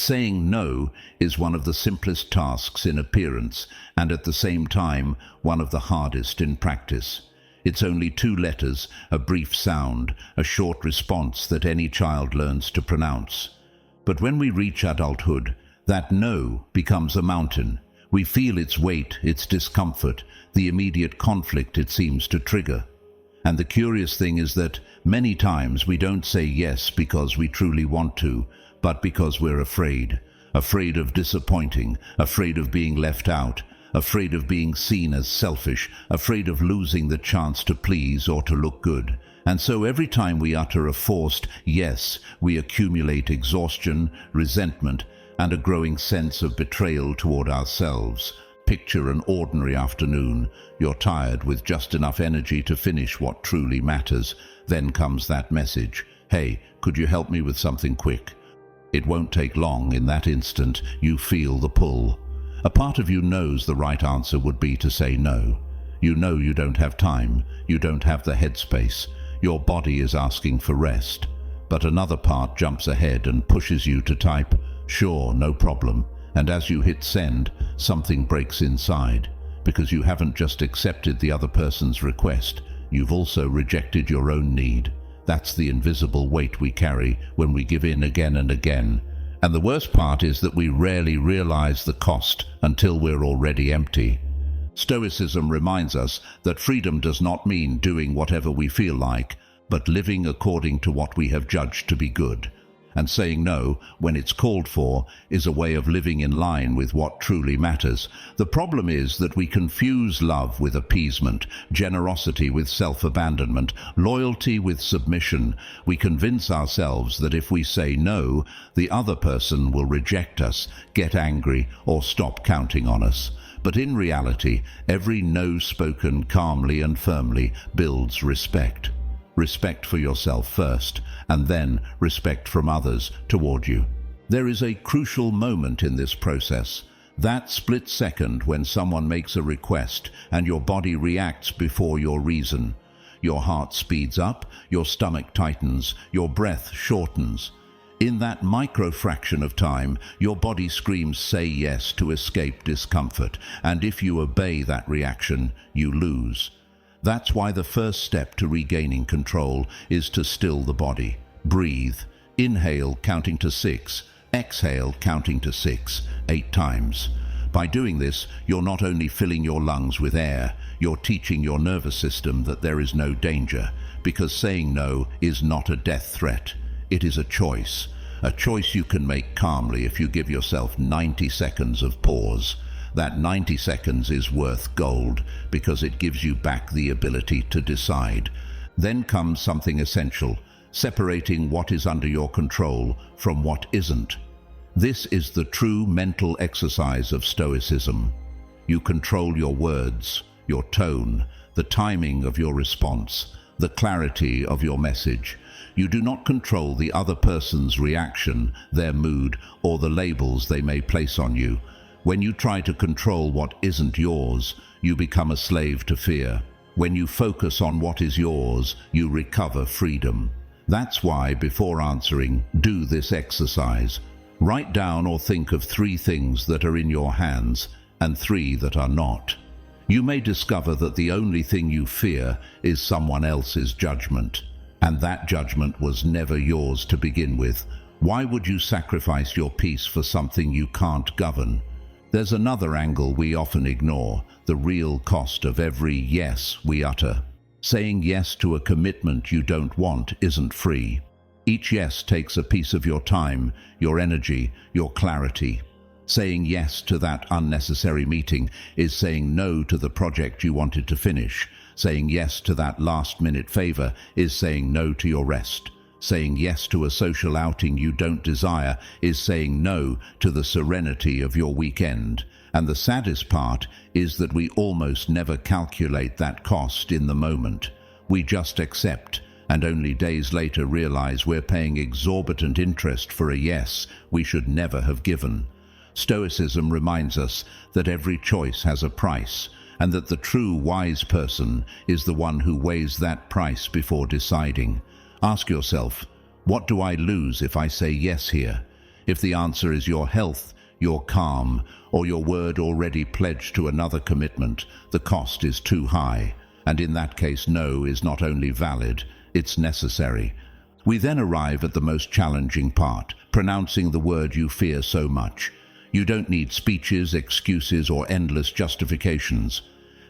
saying no is one of the simplest tasks in appearance and at the same time one of the hardest in practice. It's only 2 letters, a brief sound, a short response that any child learns to pronounce. But when we reach adulthood, that no becomes a mountain. We feel its weight, its discomfort, the immediate conflict it seems to trigger. And the curious thing is that many times we don't say yes because we truly want to, but because we're afraid. Afraid of disappointing, afraid of being left out, afraid of being seen as selfish, afraid of losing the chance to please or to look good. And so every time we utter a forced yes, we accumulate exhaustion, resentment, and a growing sense of betrayal toward ourselves. Picture an ordinary afternoon. You're tired with just enough energy to finish what truly matters. Then comes that message. Hey, could you help me with something quick? It won't take long. In that instant, you feel the pull. A part of you knows the right answer would be to say no. You know you don't have time. You don't have the headspace. Your body is asking for rest. But another part jumps ahead and pushes you to type, "Sure, no problem." And as you hit send, something breaks inside, because you haven't just accepted the other person's request, you've also rejected your own need. That's the invisible weight we carry when we give in again and again. And the worst part is that we rarely realize the cost until we're already empty. Stoicism reminds us that freedom does not mean doing whatever we feel like, but living according to what we have judged to be good. And saying no, when it's called for, is a way of living in line with what truly matters. The problem is that we confuse love with appeasement, generosity with self-abandonment, loyalty with submission. We convince ourselves that if we say no, the other person will reject us, get angry, or stop counting on us. But in reality, every no spoken calmly and firmly builds respect. Respect for yourself first, and then respect from others toward you. There is a crucial moment in this process, that split second when someone makes a request and your body reacts before your reason. Your heart speeds up, your stomach tightens, your breath shortens. In that micro fraction of time, your body screams "say yes" to escape discomfort, and if you obey that reaction, you lose. That's why the first step to regaining control is to still the body. Breathe. Inhale, counting to 6. Exhale, counting to 6, 8 times. By doing this, you're not only filling your lungs with air, you're teaching your nervous system that there is no danger, because saying no is not a death threat. It is a choice you can make calmly if you give yourself 90 seconds of pause. That 90 seconds is worth gold because it gives you back the ability to decide. Then comes something essential, separating what is under your control from what isn't. This is the true mental exercise of Stoicism. You control your words, your tone, the timing of your response, the clarity of your message. You do not control the other person's reaction, their mood, or the labels they may place on you. When you try to control what isn't yours, you become a slave to fear. When you focus on what is yours, you recover freedom. That's why, before answering, do this exercise. Write down or think of 3 things that are in your hands and 3 that are not. You may discover that the only thing you fear is someone else's judgment, and that judgment was never yours to begin with. Why would you sacrifice your peace for something you can't govern? There's another angle we often ignore, the real cost of every yes we utter. Saying yes to a commitment you don't want isn't free. Each yes takes a piece of your time, your energy, your clarity. Saying yes to that unnecessary meeting is saying no to the project you wanted to finish. Saying yes to that last-minute favor is saying no to your rest. Saying yes to a social outing you don't desire is saying no to the serenity of your weekend. And the saddest part is that we almost never calculate that cost in the moment. We just accept, and only days later realize we're paying exorbitant interest for a yes we should never have given. Stoicism reminds us that every choice has a price, and that the true wise person is the one who weighs that price before deciding. Ask yourself, what do I lose if I say yes here? If the answer is your health, your calm, or your word already pledged to another commitment, the cost is too high, and in that case no is not only valid, it's necessary. We then arrive at the most challenging part, pronouncing the word you fear so much. You don't need speeches, excuses, or endless justifications.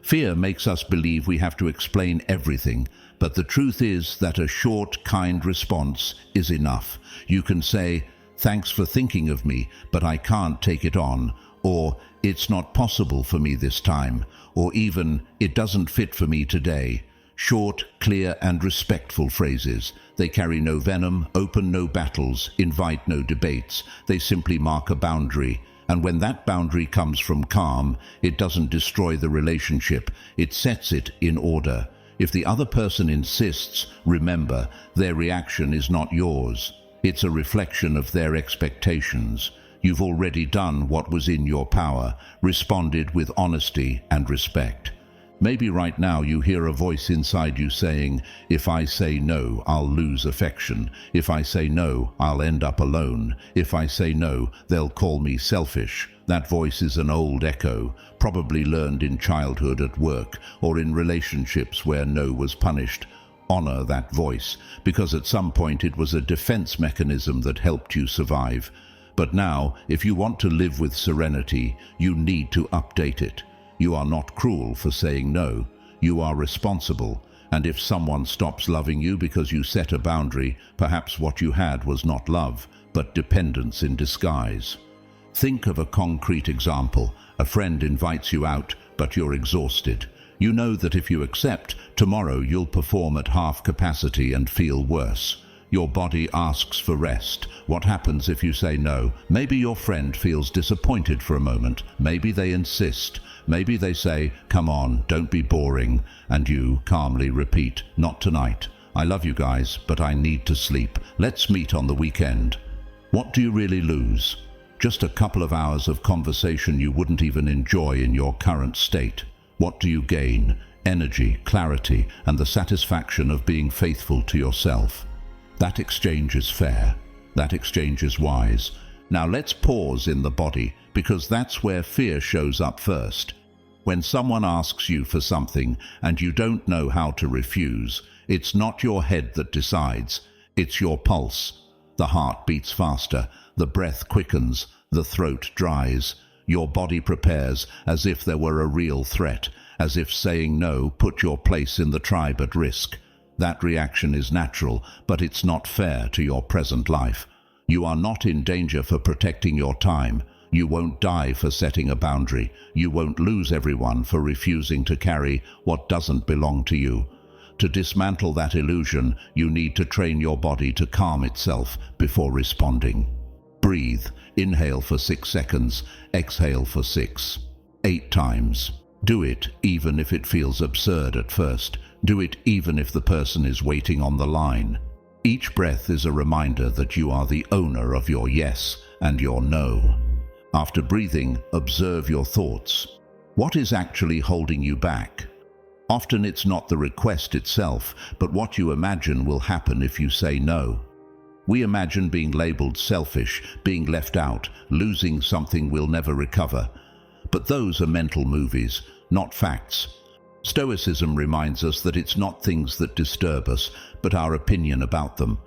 Fear makes us believe we have to explain everything, but the truth is that a short, kind response is enough. You can say, "Thanks for thinking of me, but I can't take it on," or "It's not possible for me this time," or even "It doesn't fit for me today." Short, clear, and respectful phrases. They carry no venom, open no battles, invite no debates. They simply mark a boundary. And when that boundary comes from calm, it doesn't destroy the relationship, it sets it in order. If the other person insists, remember, their reaction is not yours. It's a reflection of their expectations. You've already done what was in your power, responded with honesty and respect. Maybe right now you hear a voice inside you saying, "If I say no, I'll lose affection. If I say no, I'll end up alone. If I say no, they'll call me selfish." That voice is an old echo, probably learned in childhood, at work, or in relationships where no was punished. Honor that voice, because at some point it was a defense mechanism that helped you survive. But now, if you want to live with serenity, you need to update it. You are not cruel for saying no. You are responsible. And if someone stops loving you because you set a boundary, perhaps what you had was not love, but dependence in disguise. Think of a concrete example. A friend invites you out, but you're exhausted. You know that if you accept, tomorrow you'll perform at half capacity and feel worse. Your body asks for rest. What happens if you say no? Maybe your friend feels disappointed for a moment. Maybe they insist. Maybe they say, "Come on, don't be boring." And you calmly repeat, "Not tonight. I love you guys, but I need to sleep. Let's meet on the weekend." What do you really lose? Just a couple of hours of conversation you wouldn't even enjoy in your current state. What do you gain? Energy, clarity, and the satisfaction of being faithful to yourself. That exchange is fair. That exchange is wise. Now let's pause in the body, because that's where fear shows up first. When someone asks you for something and you don't know how to refuse, it's not your head that decides, it's your pulse. The heart beats faster, the breath quickens, the throat dries. Your body prepares as if there were a real threat, as if saying no put your place in the tribe at risk. That reaction is natural, but it's not fair to your present life. You are not in danger for protecting your time. You won't die for setting a boundary. You won't lose everyone for refusing to carry what doesn't belong to you. To dismantle that illusion, you need to train your body to calm itself before responding. Breathe. Inhale for 6 seconds. Exhale for 6. 8 times. Do it even if it feels absurd at first. Do it even if the person is waiting on the line. Each breath is a reminder that you are the owner of your yes and your no. After breathing, observe your thoughts. What is actually holding you back? Often it's not the request itself, but what you imagine will happen if you say no. We imagine being labeled selfish, being left out, losing something we'll never recover. But those are mental movies, not facts. Stoicism reminds us that it's not things that disturb us, but our opinion about them.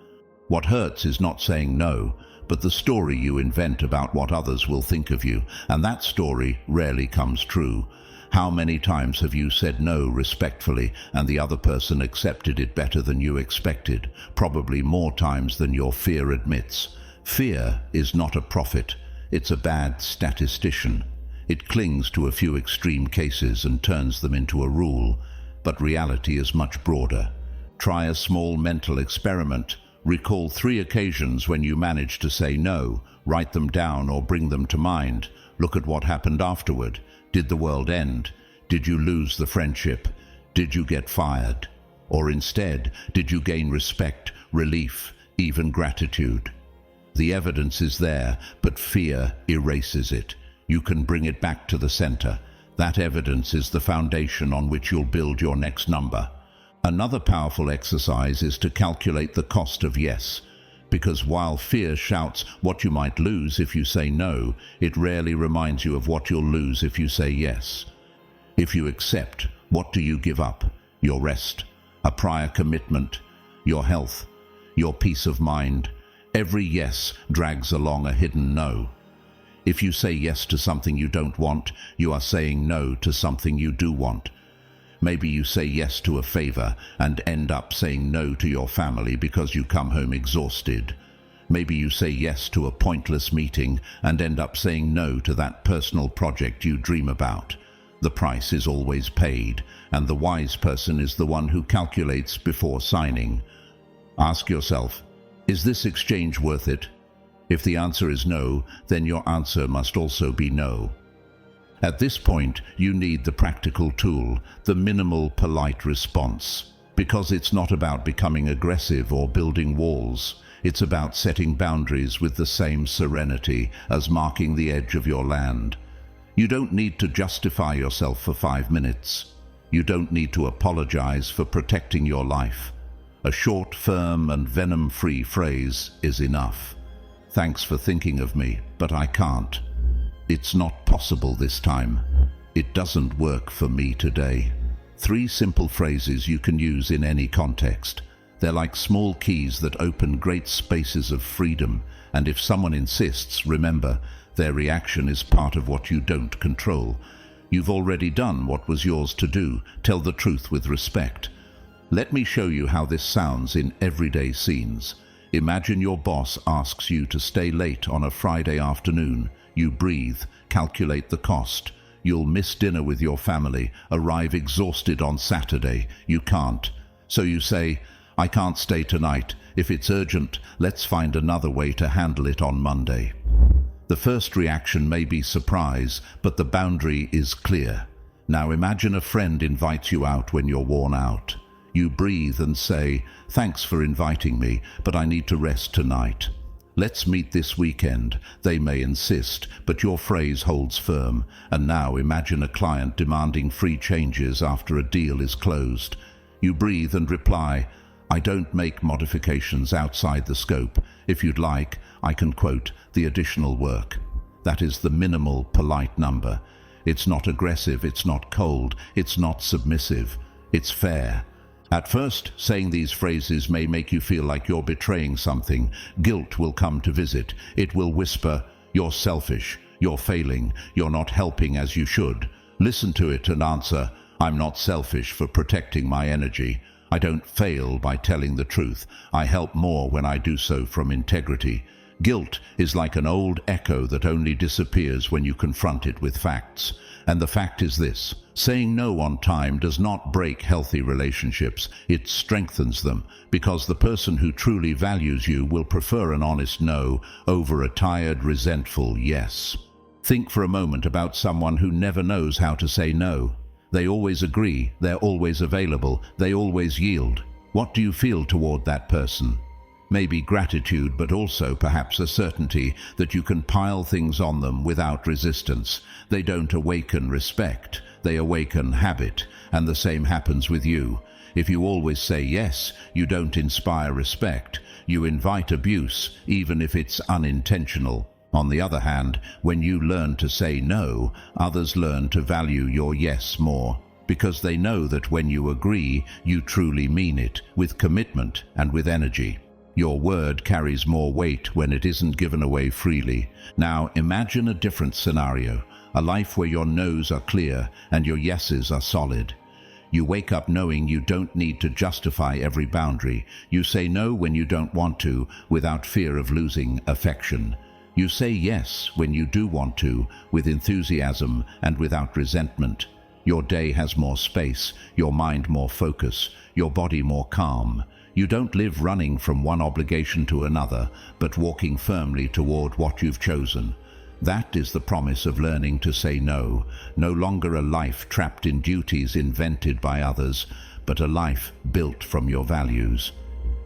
What hurts is not saying no, but the story you invent about what others will think of you, and that story rarely comes true. How many times have you said no respectfully and the other person accepted it better than you expected? Probably more times than your fear admits. Fear is not a prophet, it's a bad statistician. It clings to a few extreme cases and turns them into a rule, but reality is much broader. Try a small mental experiment. Recall 3 occasions when you managed to say no. Write them down or bring them to mind. Look at what happened afterward. Did the world end? Did you lose the friendship? Did you get fired? Or instead, did you gain respect, relief, even gratitude? The evidence is there, but fear erases it. You can bring it back to the center. That evidence is the foundation on which you'll build your next number. Another powerful exercise is to calculate the cost of yes. Because while fear shouts what you might lose if you say no, it rarely reminds you of what you'll lose if you say yes. If you accept, what do you give up? Your rest, a prior commitment, your health, your peace of mind. Every yes drags along a hidden no. If you say yes to something you don't want, you are saying no to something you do want. Maybe you say yes to a favor and end up saying no to your family because you come home exhausted. Maybe you say yes to a pointless meeting and end up saying no to that personal project you dream about. The price is always paid, and the wise person is the one who calculates before signing. Ask yourself, is this exchange worth it? If the answer is no, then your answer must also be no. At this point, you need the practical tool, the minimal polite response, because it's not about becoming aggressive or building walls. It's about setting boundaries with the same serenity as marking the edge of your land. You don't need to justify yourself for 5 minutes. You don't need to apologize for protecting your life. A short, firm, and venom-free phrase is enough. Thanks for thinking of me, but I can't. It's not possible this time. It doesn't work for me today. 3 simple phrases you can use in any context. They're like small keys that open great spaces of freedom, and if someone insists, remember, their reaction is part of what you don't control. You've already done what was yours to do. Tell the truth with respect. Let me show you how this sounds in everyday scenes. Imagine your boss asks you to stay late on a Friday afternoon. You breathe, calculate the cost. You'll miss dinner with your family, arrive exhausted on Saturday. You can't. So you say, I can't stay tonight. If it's urgent, let's find another way to handle it on Monday. The first reaction may be surprise, but the boundary is clear. Now imagine a friend invites you out when you're worn out. You breathe and say, thanks for inviting me, but I need to rest tonight. Let's meet this weekend. They may insist, but your phrase holds firm. And now imagine a client demanding free changes after a deal is closed. You breathe and reply, I don't make modifications outside the scope. If you'd like, I can quote the additional work. That is the minimal, polite number. It's not aggressive, it's not cold, it's not submissive. It's fair. At first, saying these phrases may make you feel like you're betraying something. Guilt will come to visit. It will whisper, you're selfish, you're failing, you're not helping as you should. Listen to it and answer, I'm not selfish for protecting my energy. I don't fail by telling the truth. I help more when I do so from integrity. Guilt is like an old echo that only disappears when you confront it with facts. And the fact is this: saying no on time does not break healthy relationships, it strengthens them, because the person who truly values you will prefer an honest no over a tired, resentful yes. Think for a moment about someone who never knows how to say no. They always agree, they're always available, they always yield. What do you feel toward that person? Maybe gratitude, but also perhaps a certainty that you can pile things on them without resistance. They don't awaken respect, they awaken habit, and the same happens with you. If you always say yes, you don't inspire respect. You invite abuse, even if it's unintentional. On the other hand, when you learn to say no, others learn to value your yes more, because they know that when you agree, you truly mean it, with commitment and with energy. Your word carries more weight when it isn't given away freely. Now imagine a different scenario, a life where your no's are clear and your yeses are solid. You wake up knowing you don't need to justify every boundary. You say no when you don't want to, without fear of losing affection. You say yes when you do want to, with enthusiasm and without resentment. Your day has more space, your mind more focus, your body more calm. You don't live running from one obligation to another, but walking firmly toward what you've chosen. That is the promise of learning to say no. No longer a life trapped in duties invented by others, but a life built from your values.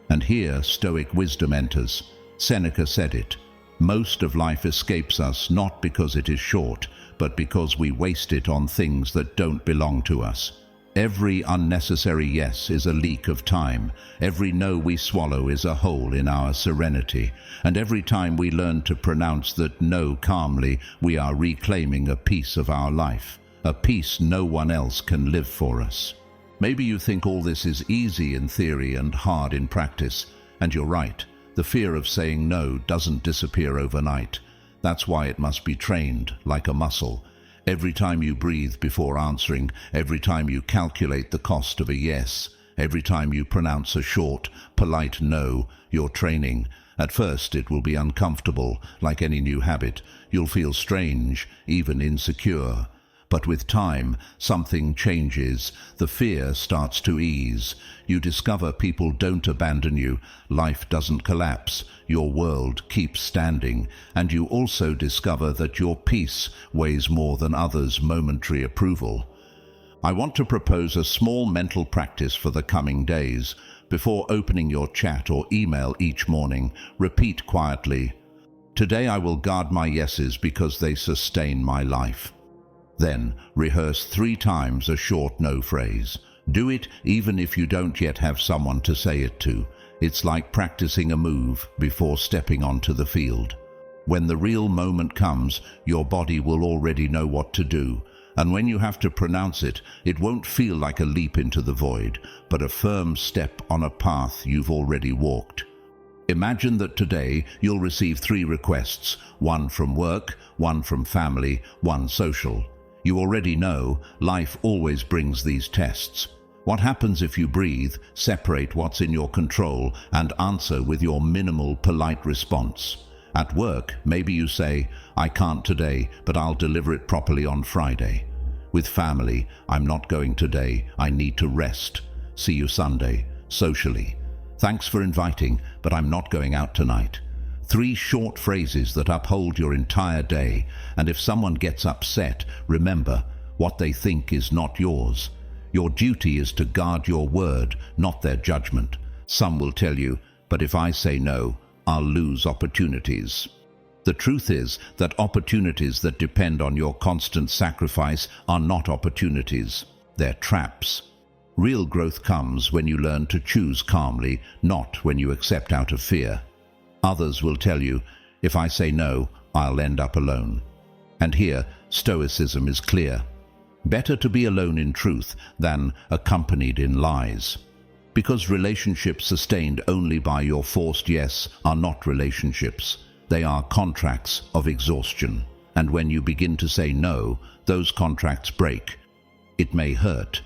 And here Stoic wisdom enters. Seneca said it. Most of life escapes us not because it is short, but because we waste it on things that don't belong to us. Every unnecessary yes is a leak of time. Every no we swallow is a hole in our serenity. And every time we learn to pronounce that no calmly, we are reclaiming a piece of our life, a piece no one else can live for us. Maybe you think all this is easy in theory and hard in practice, and you're right. The fear of saying no doesn't disappear overnight. That's why it must be trained like a muscle. Every time you breathe before answering, every time you calculate the cost of a yes, every time you pronounce a short, polite no, you're training. At first it will be uncomfortable, like any new habit. You'll feel strange, even insecure. But with time, something changes. The fear starts to ease. You discover people don't abandon you. Life doesn't collapse. Your world keeps standing. And you also discover that your peace weighs more than others' momentary approval. I want to propose a small mental practice for the coming days. Before opening your chat or email each morning, repeat quietly, "Today I will guard my yeses because they sustain my life." Then rehearse 3 times a short no phrase. Do it even if you don't yet have someone to say it to. It's like practicing a move before stepping onto the field. When the real moment comes, your body will already know what to do. And when you have to pronounce it, it won't feel like a leap into the void, but a firm step on a path you've already walked. Imagine that today you'll receive 3 requests, 1 from work, 1 from family, 1 social. You already know life always brings these tests. What happens if you breathe, separate what's in your control, and answer with your minimal, polite response? At work, maybe you say, "I can't today, but I'll deliver it properly on Friday." With family, "I'm not going today, I need to rest. See you Sunday." Socially, "Thanks for inviting, but I'm not going out tonight." 3 short phrases that uphold your entire day, and if someone gets upset, remember, what they think is not yours. Your duty is to guard your word, not their judgment. Some will tell you, "But if I say no, I'll lose opportunities." The truth is that opportunities that depend on your constant sacrifice are not opportunities, they're traps. Real growth comes when you learn to choose calmly, not when you accept out of fear. Others will tell you, "If I say no, I'll end up alone." And here, Stoicism is clear. Better to be alone in truth than accompanied in lies. Because relationships sustained only by your forced yes are not relationships. They are contracts of exhaustion. And when you begin to say no, those contracts break. It may hurt,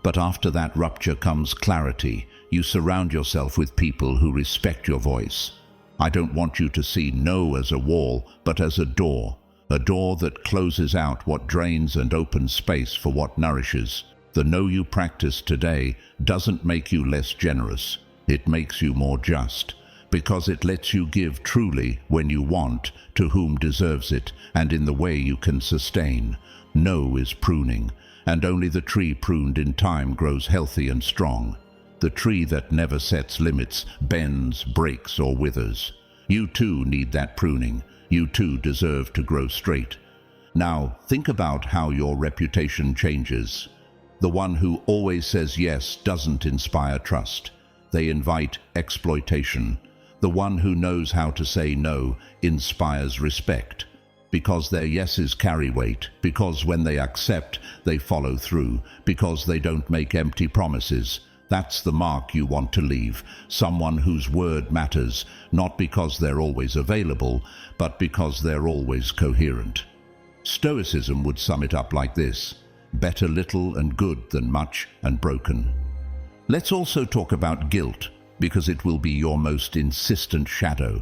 but after that rupture comes clarity. You surround yourself with people who respect your voice. I don't want you to see no as a wall, but as a door that closes out what drains and opens space for what nourishes. The no you practice today doesn't make you less generous. It makes you more just, because it lets you give truly when you want, to whom deserves it, and in the way you can sustain. No is pruning, and only the tree pruned in time grows healthy and strong. The tree that never sets limits bends, breaks, or withers. You too need that pruning. You too deserve to grow straight. Now, think about how your reputation changes. The one who always says yes doesn't inspire trust. They invite exploitation. The one who knows how to say no inspires respect. Because their yeses carry weight, because when they accept, they follow through, because they don't make empty promises. That's the mark you want to leave, someone whose word matters, not because they're always available, but because they're always coherent. Stoicism would sum it up like this: better little and good than much and broken. Let's also talk about guilt, because it will be your most insistent shadow.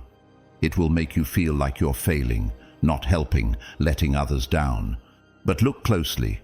It will make you feel like you're failing, not helping, letting others down. But look closely.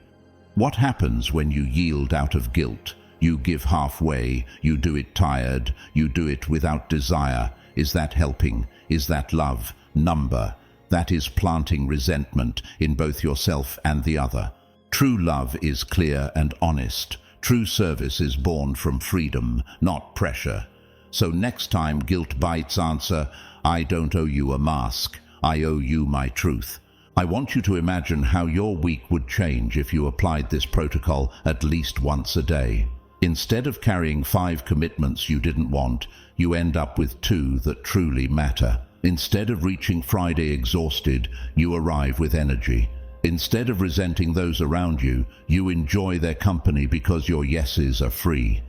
What happens when you yield out of guilt? You give halfway, you do it tired, you do it without desire. Is that helping? Is that love? Number. That is planting resentment in both yourself and the other. True love is clear and honest. True service is born from freedom, not pressure. So next time guilt bites, answer, "I don't owe you a mask. I owe you my truth." I want you to imagine how your week would change if you applied this protocol at least once a day. Instead of carrying 5 commitments you didn't want, you end up with 2 that truly matter. Instead of reaching Friday exhausted, you arrive with energy. Instead of resenting those around you, you enjoy their company because your yeses are free.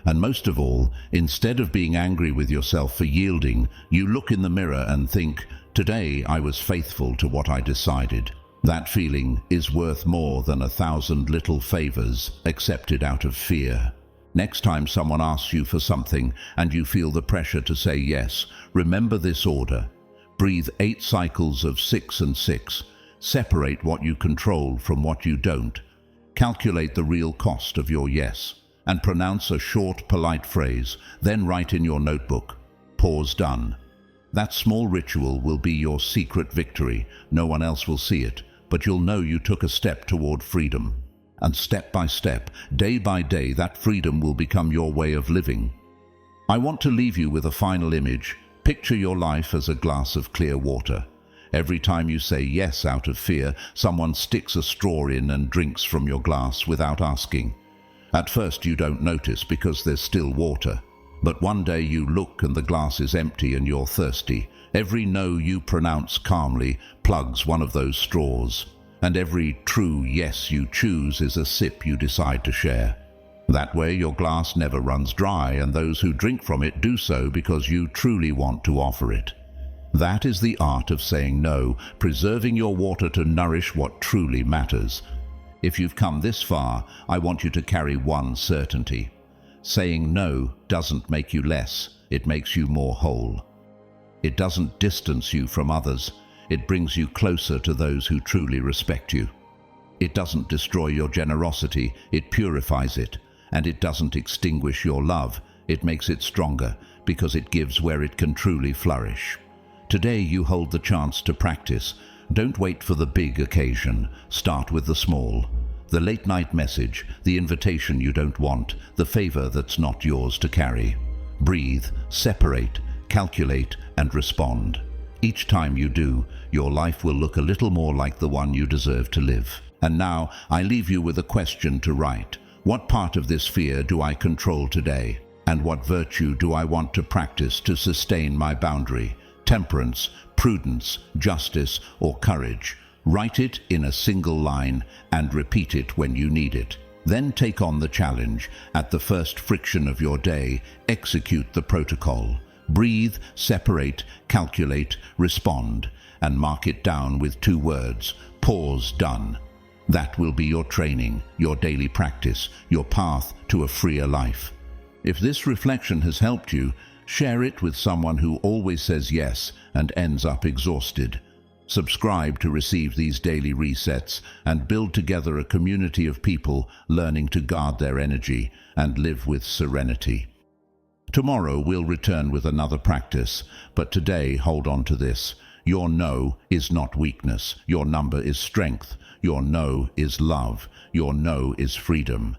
And most of all, instead of being angry with yourself for yielding, you look in the mirror and think, "Today I was faithful to what I decided." That feeling is worth more than 1,000 little favors accepted out of fear. Next time someone asks you for something and you feel the pressure to say yes, remember this order. Breathe 8 cycles of 6 and 6. Separate what you control from what you don't. Calculate the real cost of your yes, and pronounce a short, polite phrase. Then write in your notebook, "Pause done." That small ritual will be your secret victory. No one else will see it, but you'll know you took a step toward freedom. And step by step, day by day, that freedom will become your way of living. I want to leave you with a final image. Picture your life as a glass of clear water. Every time you say yes out of fear, someone sticks a straw in and drinks from your glass without asking. At first you don't notice because there's still water. But one day you look and the glass is empty and you're thirsty. Every no you pronounce calmly plugs one of those straws. And every true yes you choose is a sip you decide to share. That way your glass never runs dry, and those who drink from it do so because you truly want to offer it. That is the art of saying no, preserving your water to nourish what truly matters. If you've come this far, I want you to carry one certainty. Saying no doesn't make you less, it makes you more whole. It doesn't distance you from others. It brings you closer to those who truly respect you. It doesn't destroy your generosity, it purifies it. And it doesn't extinguish your love, it makes it stronger, because it gives where it can truly flourish. Today you hold the chance to practice. Don't wait for the big occasion, start with the small. The late night message, the invitation you don't want, the favor that's not yours to carry. Breathe, separate, calculate, and respond. Each time you do, your life will look a little more like the one you deserve to live. And now, I leave you with a question to write. What part of this fear do I control today? And what virtue do I want to practice to sustain my boundary? Temperance, prudence, justice, or courage? Write it in a single line and repeat it when you need it. Then take on the challenge. At the first friction of your day, execute the protocol. Breathe, separate, calculate, respond, and mark it down with 2 words, "Pause done." That will be your training, your daily practice, your path to a freer life. If this reflection has helped you, share it with someone who always says yes and ends up exhausted. Subscribe to receive these daily resets and build together a community of people learning to guard their energy and live with serenity. Tomorrow we'll return with another practice, but today hold on to this. Your no is not weakness. Your number is strength. Your no is love. Your no is freedom.